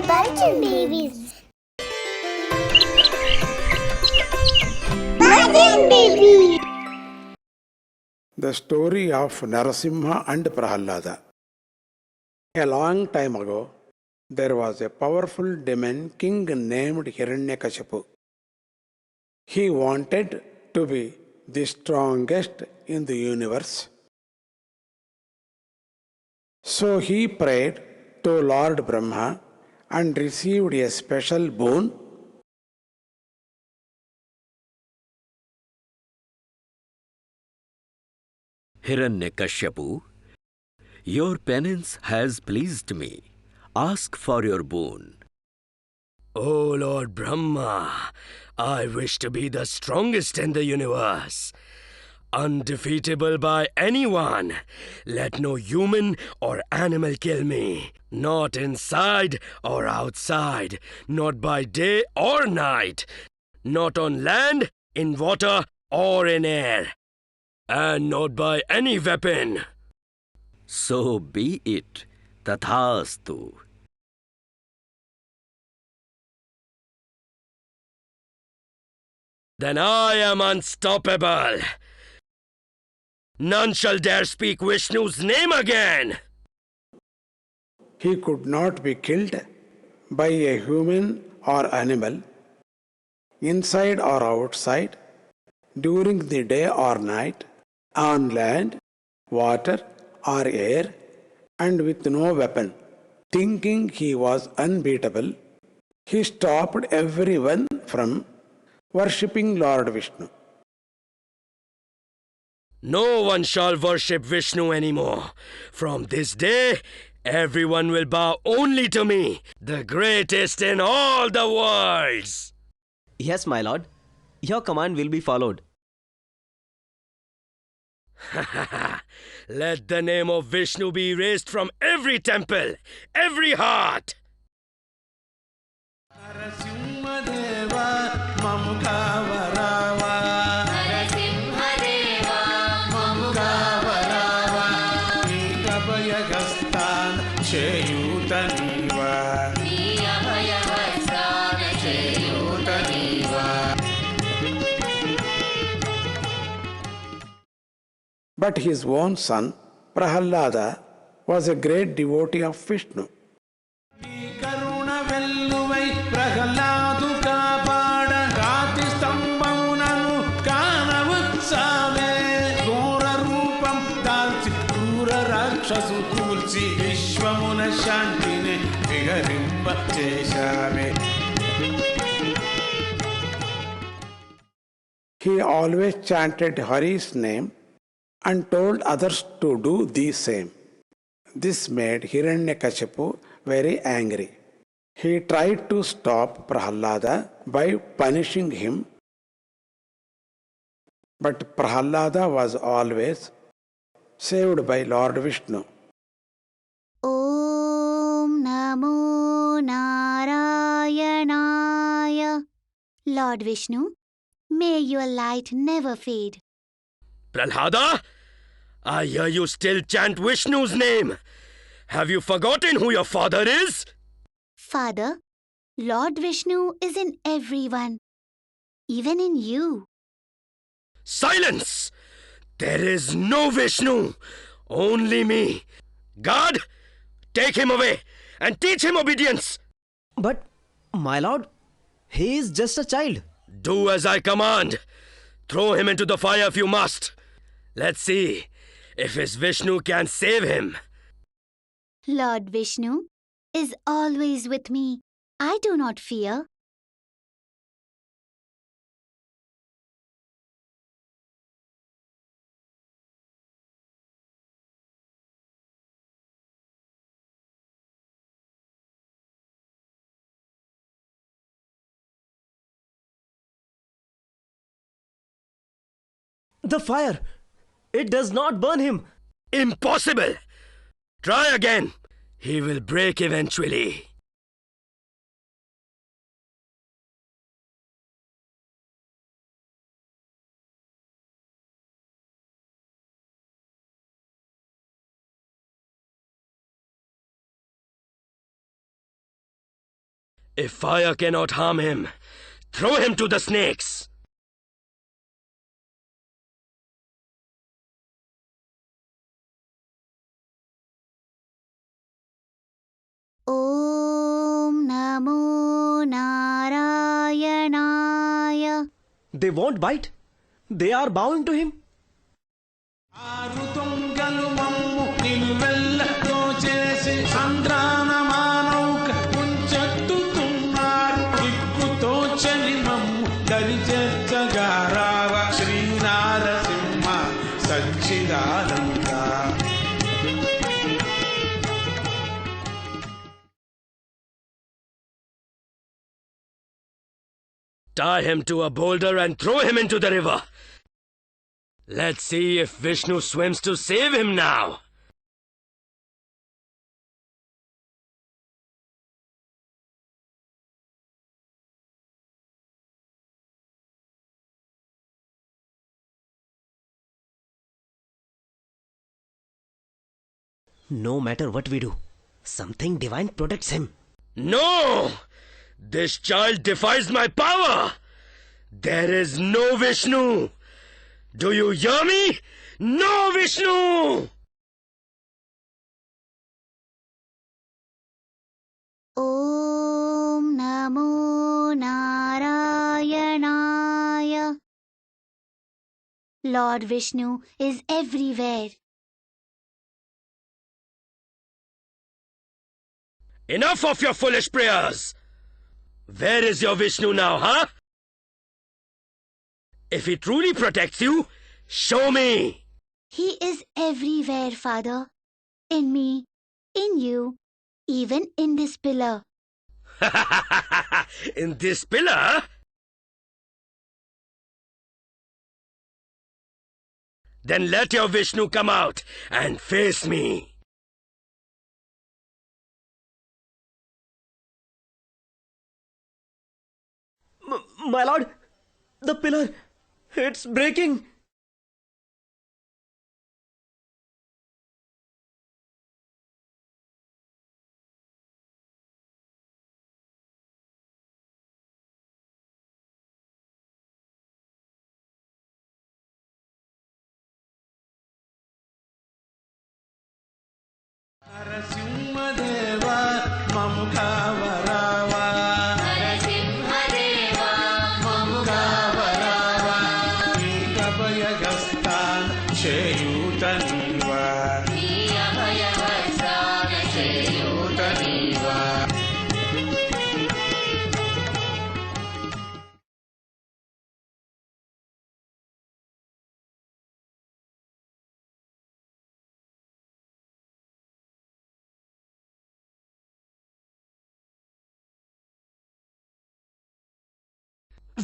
Bulgin babies. Bulgin baby. The story of Narasimha and Prahalada. A long time ago, there was a powerful demon king named Hiranyakashipu. He wanted to be the strongest in the universe. So he prayed to Lord Brahma and received a special boon. Hiranyakashipu, your penance has pleased me. Ask for your boon. O Lord Brahma, I wish to be the strongest in the universe. Undefeatable by anyone. Let no human or animal kill me. Not inside or outside. Not by day or night. Not on land, in water, or in air. And not by any weapon. So be it. Tathastu. Then I am unstoppable. None shall dare speak Vishnu's name again. He could not be killed by a human or animal, inside or outside, during the day or night, on land, water, or air, and with no weapon. Thinking he was unbeatable, he stopped everyone from worshipping Lord Vishnu. No one shall worship Vishnu anymore. From this day, everyone will bow only to me, the greatest in all the worlds. Yes, my lord. Your command will be followed. Let the name of Vishnu be erased from every temple, every heart. But his own son, Prahalada, was a great devotee of Vishnu. He always chanted Hari's name and told others to do the same. This made Hiranyakashipu very angry. He tried to stop Prahalada by punishing him, but Prahalada was always saved by Lord Vishnu. Om Namo Narayanaya. Lord Vishnu, may your light never fade. Prahlada, I hear you still chant Vishnu's name. Have you forgotten who your father is? Father, Lord Vishnu is in everyone, even in you. Silence! There is no Vishnu, only me. God, take him away and teach him obedience. But, my lord, he is just a child. Do as I command. Throw him into the fire if you must. Let's see if his Vishnu can save him. Lord Vishnu is always with me. I do not fear. The fire! It does not burn him! Impossible! Try again. He will break eventually. If fire cannot harm him, throw him to the snakes. Om Namo Narayanaya. They won't bite. They are bowing to him. ఆరుతుంగలు మమ్ము నిలువెల్ల దోచేసి సంద్రానమానౌక ముంచెత్తుతున్నారు దిక్కుతోచని మమ్ము దరిచేర్చగా రావ Sri Narasimha Sachchidananda. Tie him to a boulder and throw him into the river. Let's see if Vishnu swims to save him now. No matter what we do, something divine protects him. No! This child defies my power! There is no Vishnu! Do you hear me? No Vishnu! Om Namo Narayanaya. Lord Vishnu is everywhere. Enough of your foolish prayers! Where is your Vishnu now, huh? If he truly protects you, show me! He is everywhere, Father. In me, in you, even in this pillar. In this pillar? Then let your Vishnu come out and face me. My lord, the pillar, it's breaking. నరసింహదేవా మము కావరావా. నరసింహదేవా మము కావరావా. నీ అభయహస్తాన్ చేయూత నీవా. నీ అభయహస్తాన్ చేయూత నీవా.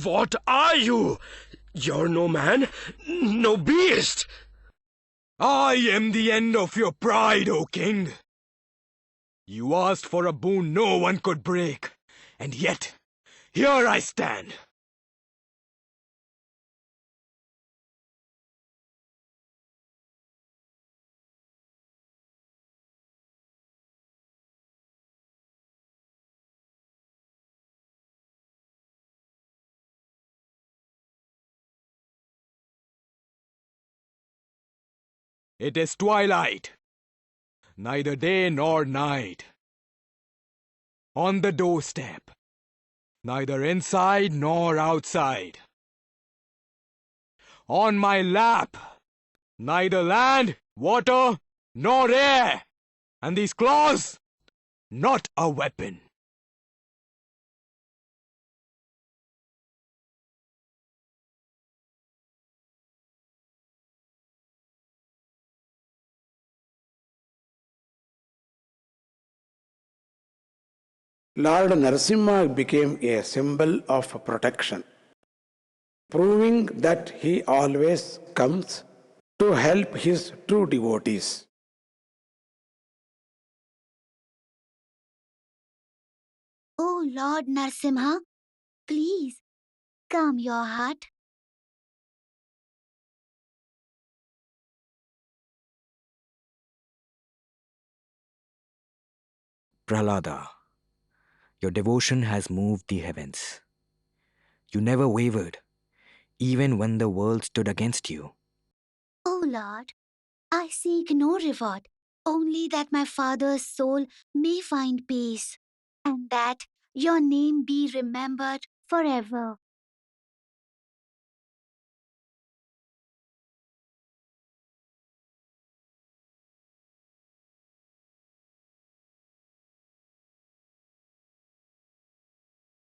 What are you? You're no man, no beast. I am the end of your pride, O king. You asked for a boon no one could break, and yet, here I stand. It is twilight, neither day nor night. On the doorstep, neither inside nor outside. On my lap, neither land, water, nor air. And these claws, not a weapon. Lord Narasimha became a symbol of protection, proving that he always comes to help his true devotees. Oh Lord Narasimha, please calm your heart. Prahlada, Your devotion has moved the heavens. You never wavered, even when the world stood against you. O Lord, I seek no reward, only that my father's soul may find peace, and that your name be remembered forever.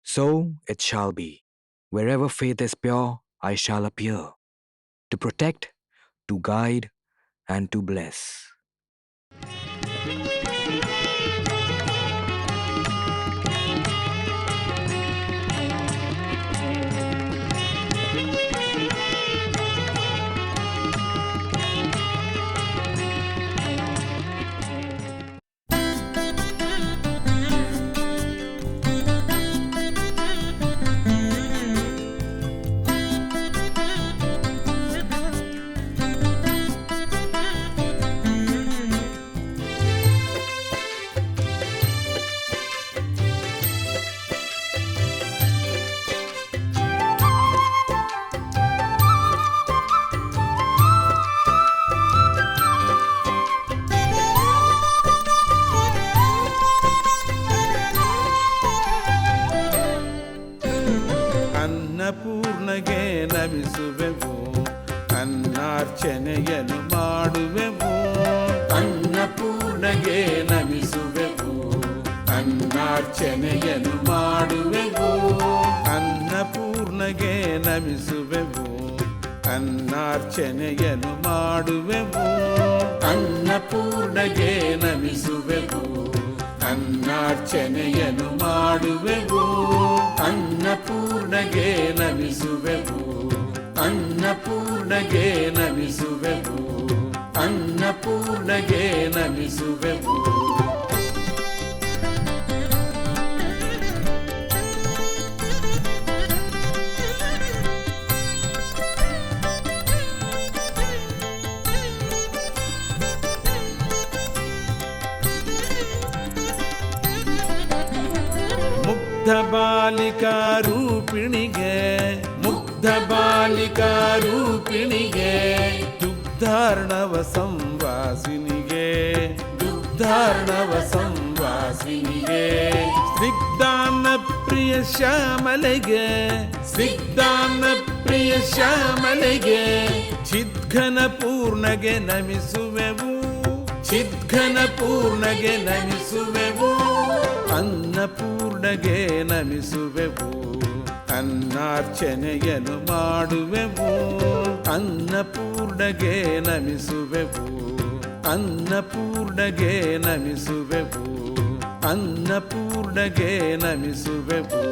So it shall be. Wherever faith is pure, I shall appear, to protect, to guide, and to bless. ಅನ್ನಪೂರ್ಣಗೆ ನಮಿಸುವೆವು, ಅನ್ನಾರ್ಚನೆಯನ್ನು ಮಾಡುವೆವು. ಅನ್ನಪೂರ್ಣಗೆ ನಮಿಸುವೆವು, ಅನ್ನಾರ್ಚನೆಯನ್ನು ಮಾಡುವೆವು. ಅನ್ನಪೂರ್ಣಗೆ ನಮಿಸುವೆವು, ಅನ್ನಾರ್ಚನೆಯನ್ನು ಮಾಡುವೆವು. ಅನ್ನಪೂರ್ಣಗೆ ನಮಿಸುವೆವು, ಅನ್ನಾರ್ಚನೆಯನ್ನು ಮಾಡುವೆವು. ಅನ್ನಪೂರ್ಣಗೆ ನಮಿಸುವೆವು, ಅನ್ನಪೂರ್ಣಗೆ ನಮಿಸುವೆವು, ಅನ್ನಪೂರ್ಣಗೆ ನಮಿಸುವೆವು. ಮುಗ್ಧ ಬಾಲಿಕಾ ರೂಪಿಣಿಗೆ, ಮುಗ್ಧ ಬಾಲಿಕಾ ರೂಪಿಣಿಗೆ, ದುಗ್ಧಾರ್ಣವ ಸಂವಾಸಿನಿಗೆ, ದುಗ್ಧಾರ್ಣವ ಸಂವಾಸಿನಿಗೆ. ಸ್ನಿಗ್ಧಾನ್ನ ಪ್ರಿಯ ಶ್ಯಾಮಲೆಗೆ, ಸ್ನಿಗ್ಧಾನ್ನ ಪ್ರಿಯ ಶ್ಯಾಮಲೆಗೆ, ಚಿದ್ಘನ ಪೂರ್ಣಗೆ ನಮಿಸುವೆವು, ಚಿದ್ಘನ ಪೂರ್ಣಗೆ ನಮಿಸುವೆವು. ಅನ್ನಪೂರ್ಣಗೆ ನಮಿಸುವೆವು, ಅನ್ನಾರ್ಚನೆಯನ್ನು ಮಾಡುವೆವು. ಅನ್ನಪೂರ್ಣಗೆ ನಮಿಸುವೆವು, ಅನ್ನಪೂರ್ಣಗೆ ನಮಿಸುವೆವು, ಅನ್ನಪೂರ್ಣಗೆ ನಮಿಸುವೆವು.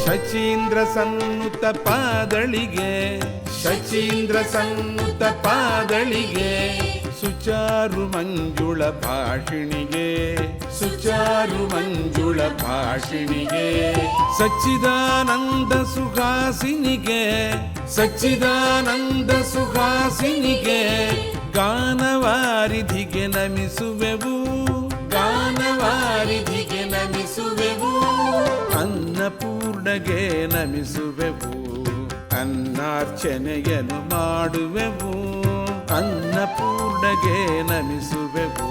ಶಚೀಂದ್ರ ಸನ್ನುತ ಪಾದಳಿಗೆ, ಶಚೀಂದ್ರ ಸನ್ನುತ ಪಾದಳಿಗೆ, ಸುಚಾರು ಮಂಜುಳ ಭಾಷಿಣಿಗೆ, ಸುಚಾರು ಮಂಜುಳ ಭಾಷಿಣಿಗೆ. ಸಚ್ಚಿದಾನಂದ ಸುಹಾಸಿನಿಗೆ, ಸಚ್ಚಿದಾನಂದ ಸುಹಾಸಿನಿಗೆ, ಗಾನವಾರಿಧಿಗೆ ನಮಿಸುವೆವು, ಗಾನವಾರಿಧಿಗೆ ನಮಿಸುವೆವು. ಅನ್ನಪೂರ್ಣಗೆ ನಮಿಸುವೆವು, ಅನ್ನಾರ್ಚನೆಯನ್ನು ಮಾಡುವೆವು. ಅನ್ನಪೂರ್ಣಗೆ ನಮಿಸುವೆವು,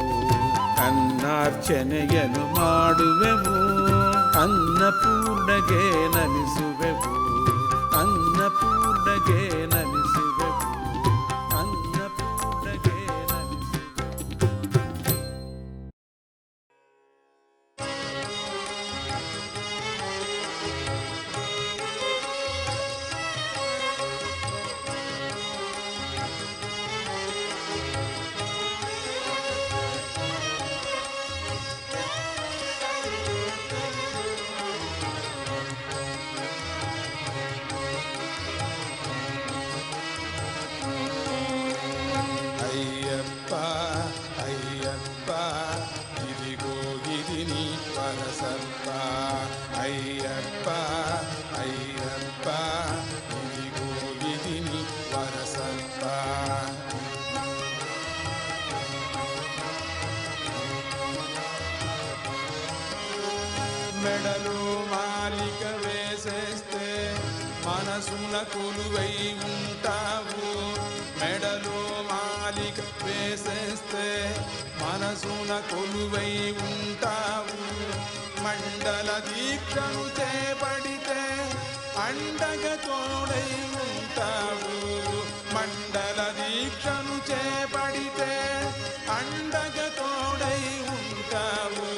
ಅನ್ನಾರ್ಚನೆಯನ್ನು ಮಾಡುವೆವು. ಅನ್ನಪೂರ್ಣಗೆ ನಮಿಸುವೆವು, ಅನ್ನಪೂರ್ಣಗೆ ನಮಿಸುವೆವು, ಅನ್ನಪೂರ್ಣಗೆ ನಮಿಸುವೆವು. మనసున కొలువై ఉంటావు. మెడలో మాలిక వేసేస్తే మనసున కొలువై ఉంటావు. మండల దీక్షను చేపడితే అండగా తోడై ఉంటావు. మండల దీక్షను చేపడితే అండగా తోడై ఉంటావు.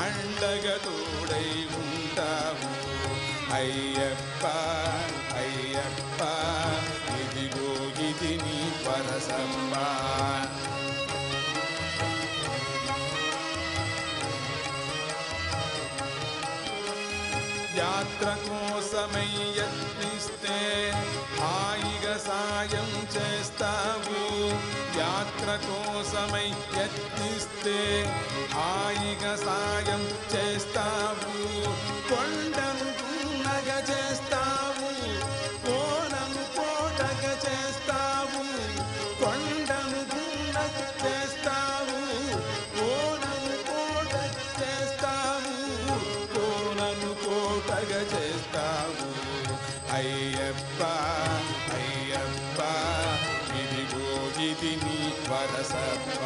అండగా తోడై ఉంటావు. అయ్యప్ప అయ్యప్ప ఇదిగో ఇది నీ పరసమ్మ. యాత్ర కోసమై యత్నిస్తే హాయిగా సాయం చేస్తావు. యాత్ర కోసమై యత్నిస్తే హాయిగా సాయం చేస్తావు. కొండను గున్నగా చేస్తావు. కోనను కోటగా చేస్తావు. కొండను గున్నగా చేస్తావు. కోనను కోటగా చేస్తావు. కోనను కోటగా చేస్తావు. అయ్యప్ప అయ్యప్ప ఇదిగో ఇది నీ వరసప్ప.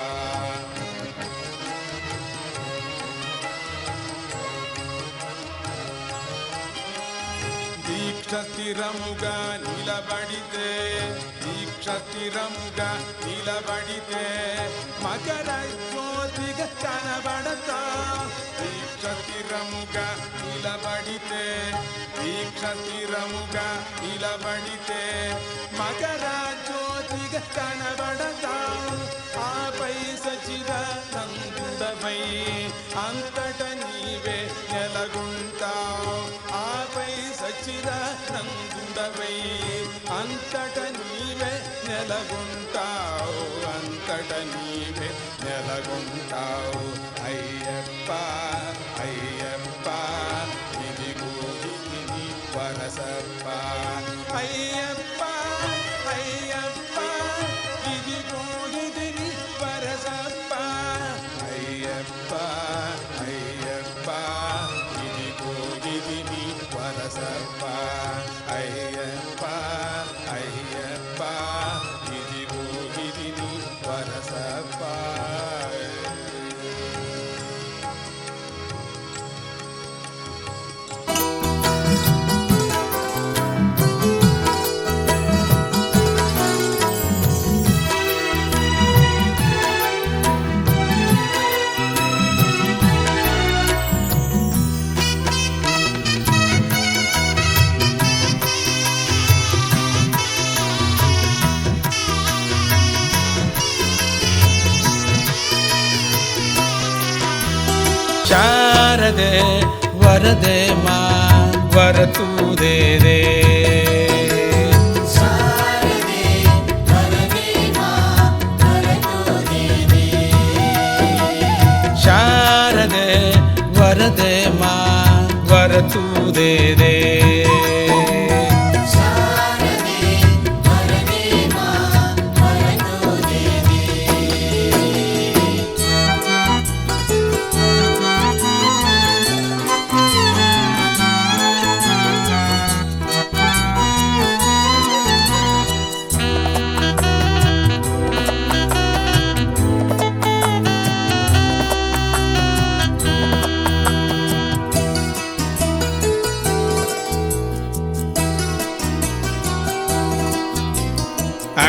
దీక్ష స్థిరముగా నిలబడితే దీక్ష స్థిరముగా నిలబడితే మకర జ్యోతిగా కనబడతా. దీక్ష స్థిరముగా నిలబడితే దీక్ష స్థిరముగా నిలబడితే మకర జ్యోతిగా కనబడతా. ఆపై సచిదానందుడవై అంతట నీవే నెలగుంటావు. ఆపై సచిదానందుడవై అంతట నీవే నెలగుంటావు. అంతట నీవే నెలగుంటావు. అయ్యప్ప అయ్యప్ప ఇదిగో ఇది నీ వరసప్ప. అయ్యప్ప అయ్యప్ప ఇదిగో ఇది నీ వరసప్ప. అయ్యప్ప అయ్యప్ప ఇదిగో ఇది నీ వరసప్ప. అయ్యప్ప అయ్యప్ప ఇదిగో ఇది నీ వరసప్ప. ಶಾರದೆ ವರದೆ ಮಾ ವರತುದೇ ದೇ. ಶಾರದೆ ವರದೆ ಮಾ ವರತುದೇ ದೇ.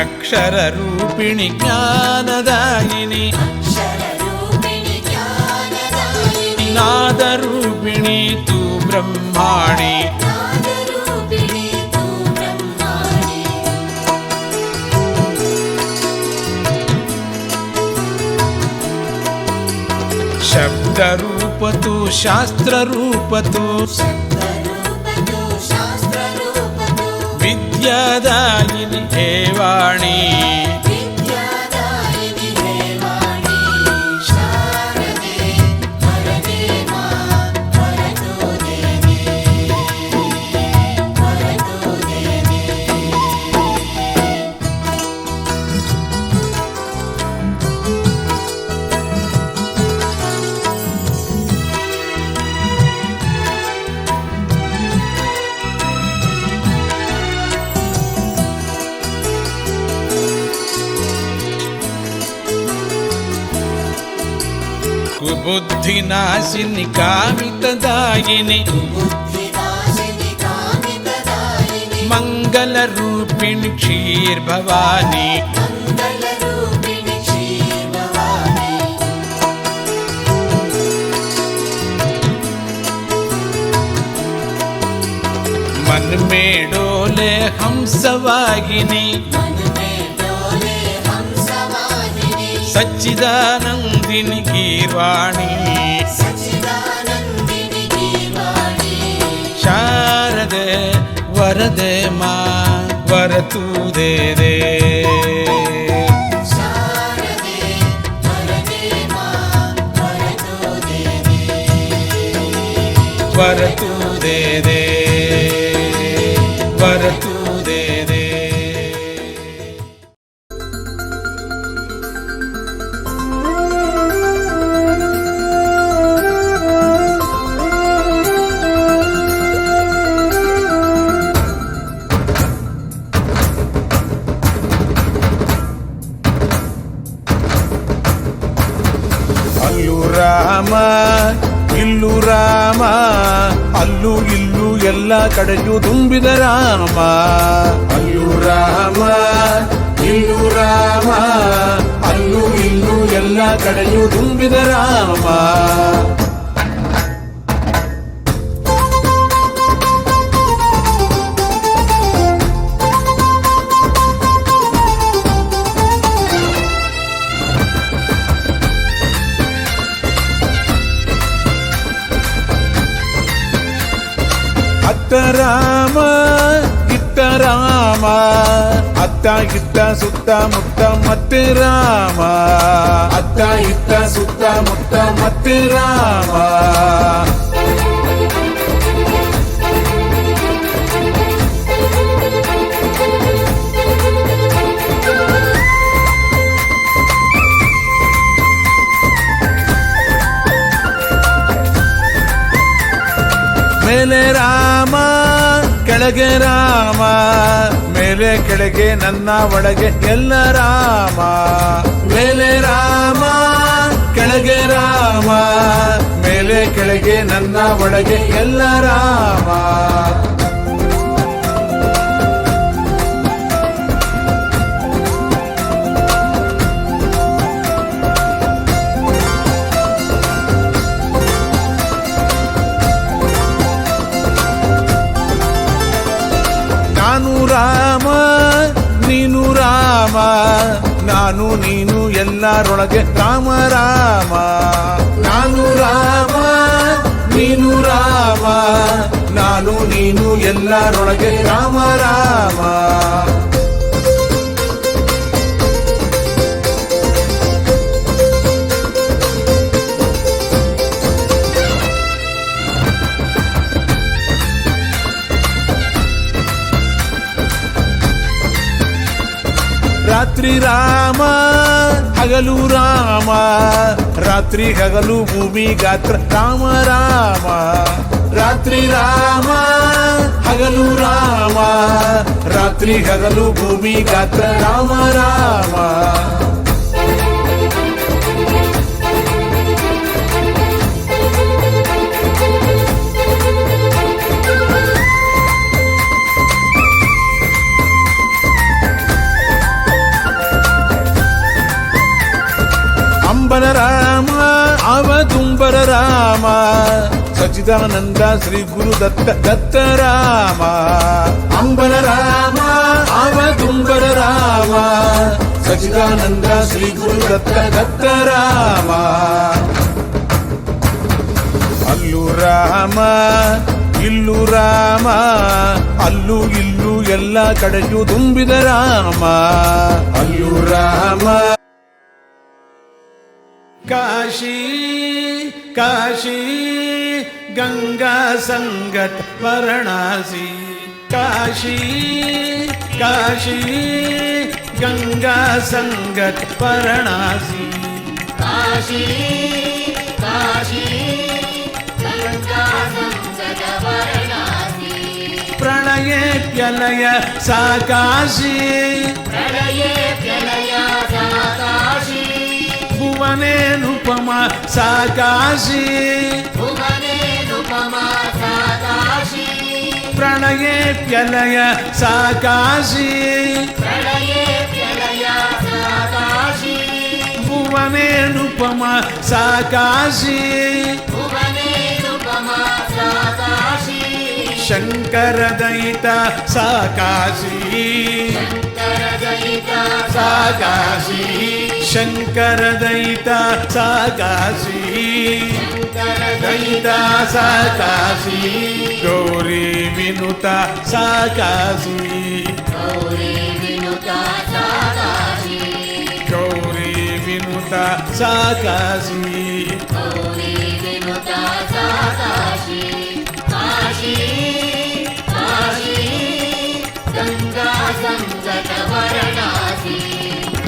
ಅಕ್ಷರ ರೂಪಿಣಿ ಜ್ಞಾನದಾಯಿನಿ ನಾದ ರೂಪಿಣಿ ತು ಬ್ರಹ್ಮಾಣಿ. ಶಬ್ದ ರೂಪ ತು ಶಾಸ್ತ್ರ ರೂಪ ತು ವಿದ್ಯಾದಾಯಿನಿ ಹೇ ವಾಣಿ. बुद्धिनाशिनि कामितदायिनि मङ्गलरूपिणि क्षीर्भवानि मन में डोले हंसवाहिनी सच्चिदानंदिनी गीर्वाणी शारदे वरदे मां वरतु दे दे वरतु दे दे वरतु दे दे ಅಲ್ಲು ರಾಮ ಇಲ್ಲು ರಾಮ ಅಲ್ಲು ಇಲ್ಲು ಎಲ್ಲ ಕಡೆಯೂ ತುಂಬಿದ ರಾಮ ಅಲ್ಲು ರಾಮ ಇಲ್ಲು ರಾಮ ಅಲ್ಲು ಇಲ್ಲು ಎಲ್ಲ ಕಡೆಯೂ ತುಂಬಿದ ರಾಮ ಅತ್ತ ರಾಮ ಇತ್ತ ರಾಮ ಅತ್ತ ಇತ್ತ ಸುತ್ತ ಮುತ್ತ ಮತ್ತೆ ರಾಮ ಅತ್ತ ಇತ್ತ ಸುತ್ತ ಮುತ್ತ ಮತ್ತೆ ರಾಮ ಮೇಲೆ ರಾಮ ಕೆಳಗೆ ರಾಮ ಮೇಲೆ ಕೆಳಗೆ ನನ್ನ ಒಳಗೆ ಎಲ್ಲ ರಾಮ ಮೇಲೆ ರಾಮ ಕೆಳಗೆ ರಾಮ ಮೇಲೆ ಕೆಳಗೆ ನನ್ನ ಒಳಗೆ ಎಲ್ಲ ರಾಮ ನಾನು ರಾಮ ನೀನು ರಾಮ ನಾನು ನೀನು ಎಲ್ಲರೊಳಗೆ ರಾಮ ರಾಮ ನಾನು ರಾಮ ನೀನು ರಾಮ ನಾನು ನೀನು ಎಲ್ಲರೊಳಗೆ ರಾಮ ರಾಮ ರಾತ್ರಿ ರಾಮ ಹಗಲು ರಾಮ ರಾತ್ರಿ ಹಗಲು ಭೂಮಿ ಗಾತ್ರ ರಾಮ ರಾಮ ರಾತ್ರಿ ರಾಮ ಹಗಲು ರಾಮ ರಾತ್ರಿ ಹಗಲು ಭೂಮಿ ಗಾತ್ರ ರಾಮ ರಾಮ ಅಂಬರ ರಾಮ ಅವತುಂಬರ ರಾಮ ಸಚ್ಚಿದಾನಂದ ಶ್ರೀ ಗುರು ದತ್ತ ದತ್ತ ರಾಮ ಅಂಬರ ರಾಮ ಅವತುಂಬರ ರಾಮ ಸಚ್ಚಿದಾನಂದ ಶ್ರೀ ಗುರು ದತ್ತ ದತ್ತ ರಾಮ ಅಲ್ಲು ರಾಮ ಇಲ್ಲು ರಾಮ ಅಲ್ಲು ಇಲ್ಲು ಎಲ್ಲ ಕಡೆಯೂ ತುಂಬಿದ ರಾಮ ಅಲ್ಲು ರಾಮ काशी काशी गंगा संगत वाराणसी काशी काशी गंगा संगत वाराणसी काशी काशी गंगा संगत वाराणसी प्रणये प्यलय साकाशी प्रणये प्यलय साकाशी भुवनेनुपमा सा काशी प्रणयेऽप्यलय सा काशी भुवनेनुपमा सा काशी शङ्करदयिता सा काशी सा काशी शङ्करदयिता सा काशी दयिता सा काशी गौरी विनुता सा काशी गौरी विनुता सा काशी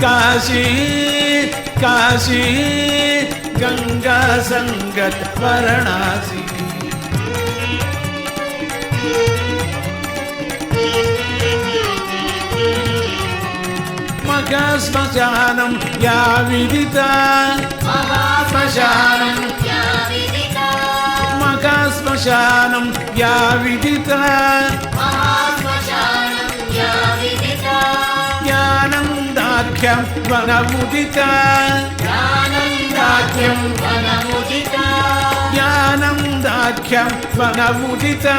काशी काशी गंगा संगत वाराणसी महाश्मशानं या विदिता महाश्मशानं या विदिता ज्ञानन्दाख्यं वनमुदिता ज्ञानन्दाख्यं वनमुदिता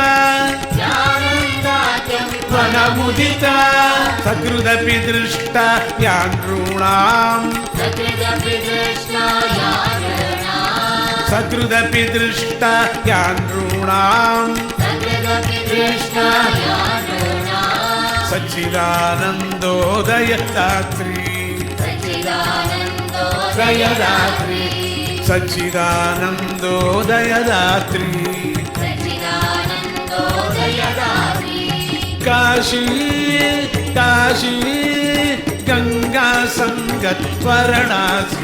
सकृदपि दृष्टा या नृणां सकृदपि दृष्टा या नृणां सच्चिदानन्दोदय दात्री सच्चिदानन्दोदय दात्री काशी काशी गंगा संगत वाराणसी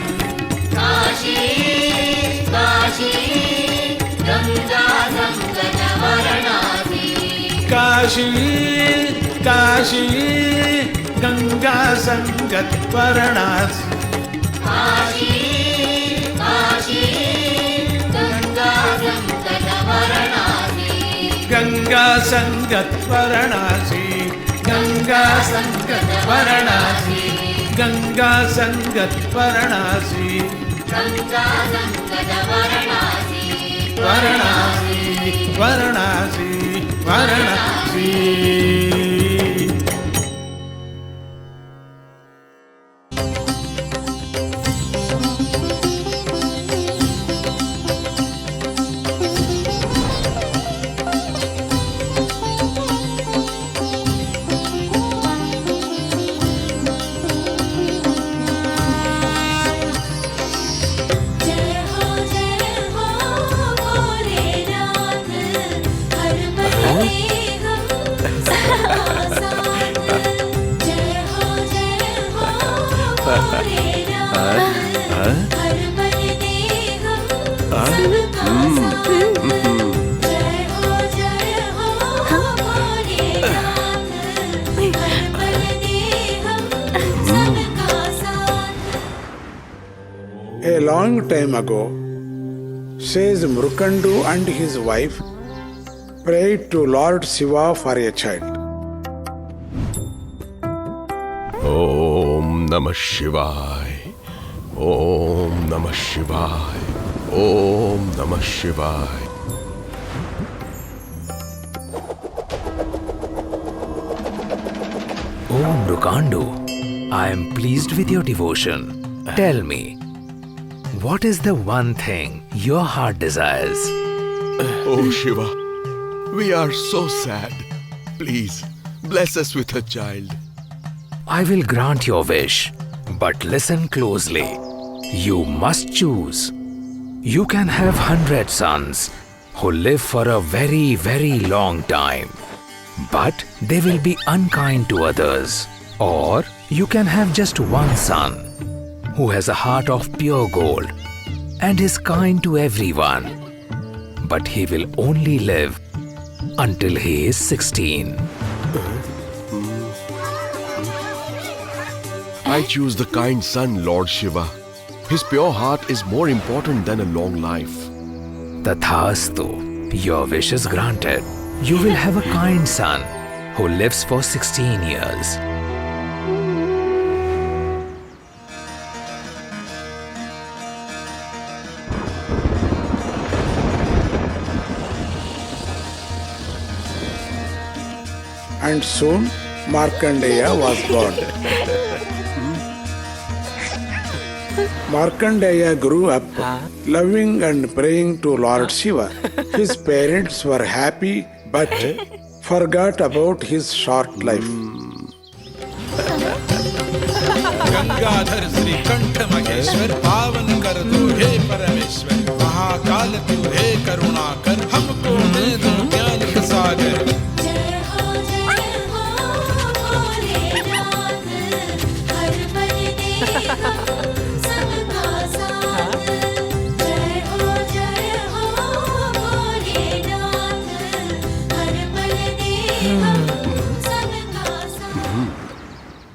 काशी काशी गंगा संगत वाराणसी गंगा संगत वाराणसी गंगा संगत वाराणसी गंगा संगत Varanasi Varanasi Varanasi Varanasi A long time ago, says Mrukandu and his wife prayed to Lord Shiva for a child. Om Namah Shivaya. Om Namah Shivaya. Om Namah Shivaya. Oh Mrukandu, I am pleased with your devotion. Tell me, what is the one thing your heart desires? Oh Shiva, we are so sad. Please, bless us with a child. I will grant your wish, but listen closely. You must choose. You can have 100 sons who live for a very, very long time, but they will be unkind to others. Or you can have just one son who has a heart of pure gold and is kind to everyone, but he will only live until he is 16. I choose the kind son, Lord Shiva. His pure heart is more important than a long life. Tathastu, your wish is granted. You will have a kind son who lives for 16 years. And soon Markandeya was born. Markandeya grew up loving and praying to Lord Shiva. His parents were happy but forgot about his short life. Gangadhar Shri कंठ महेश्वर पावन कर दो हे परमेश्वर महाकाल तू हे करुणा कर हमको दे दो ज्ञान का सागर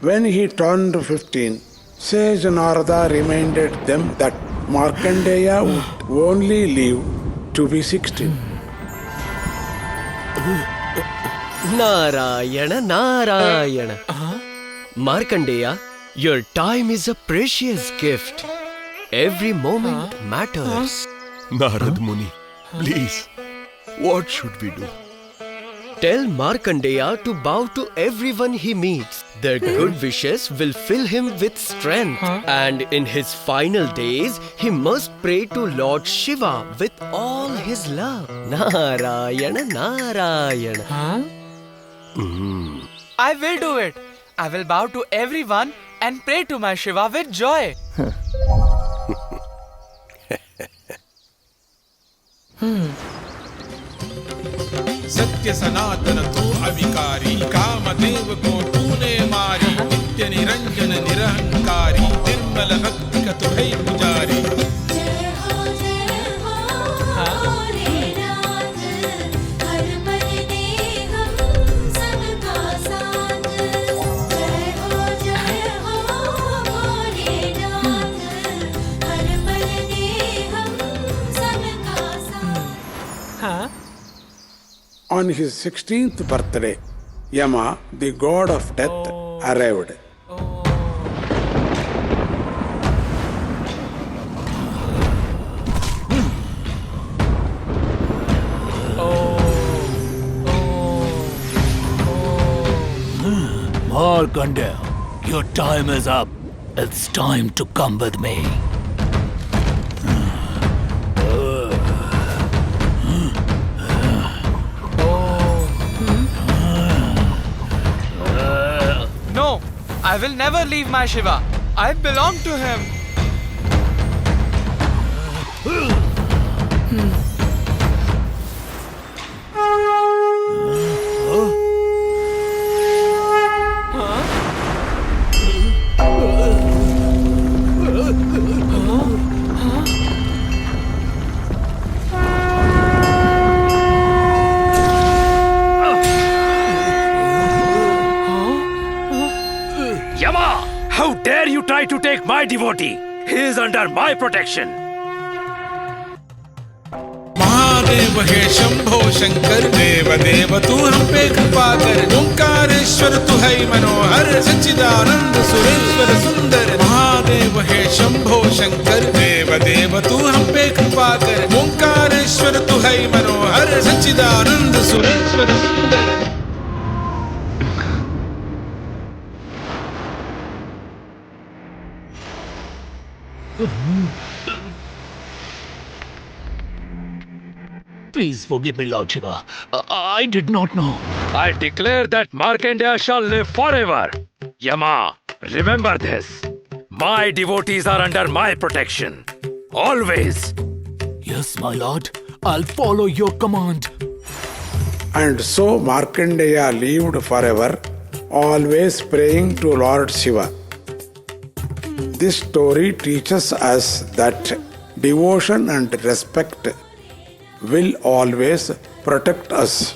When he turned 15, Sage Narada reminded them that Markandeya would only live to be 16. Narayana, Narayana. Markandeya, your time is a precious gift. Every moment matters. Narad Muni, please, what should we do? Tell Markandeya to bow to everyone he meets. Their good wishes will fill him with strength. And in his final days, he must pray to Lord Shiva with all his love. Narayana, Narayana. I will do it. I will bow to everyone and pray to my Shiva with joy. सत्य सनातन तू अविकारी कामदेव को तूने मारी नित्य निरंजन निरहंकारी निर्मल भक्ति का तू है पुजारी On his 16th birthday, Yama, the god of death, arrived. Markandeya, your time is up. It's time to come with me. No, I will never leave my Shiva. I belong to him. How dare you try to take my devotee? He is under my protection. Mahadev हे शंभो शंकर देव देव तू हम पे कृपा कर ओंकारेश्वर तू है मनोहर सच्चिदानंद सुरेश्वर सुंदर महादेव हे शंभो शंकर देव देव तू हम पे कृपा कर ओंकारेश्वर तू है मनोहर सच्चिदानंद सुरेश्वर सुंदर Please forgive me, Lord Shiva. I did not know. I declare that Markandeya shall live forever. Yama, remember this. My devotees are under my protection. Always. Yes, my lord. I'll follow your command. And so Markandeya lived forever, always praying to Lord Shiva. This story teaches us that devotion and respect will always protect us.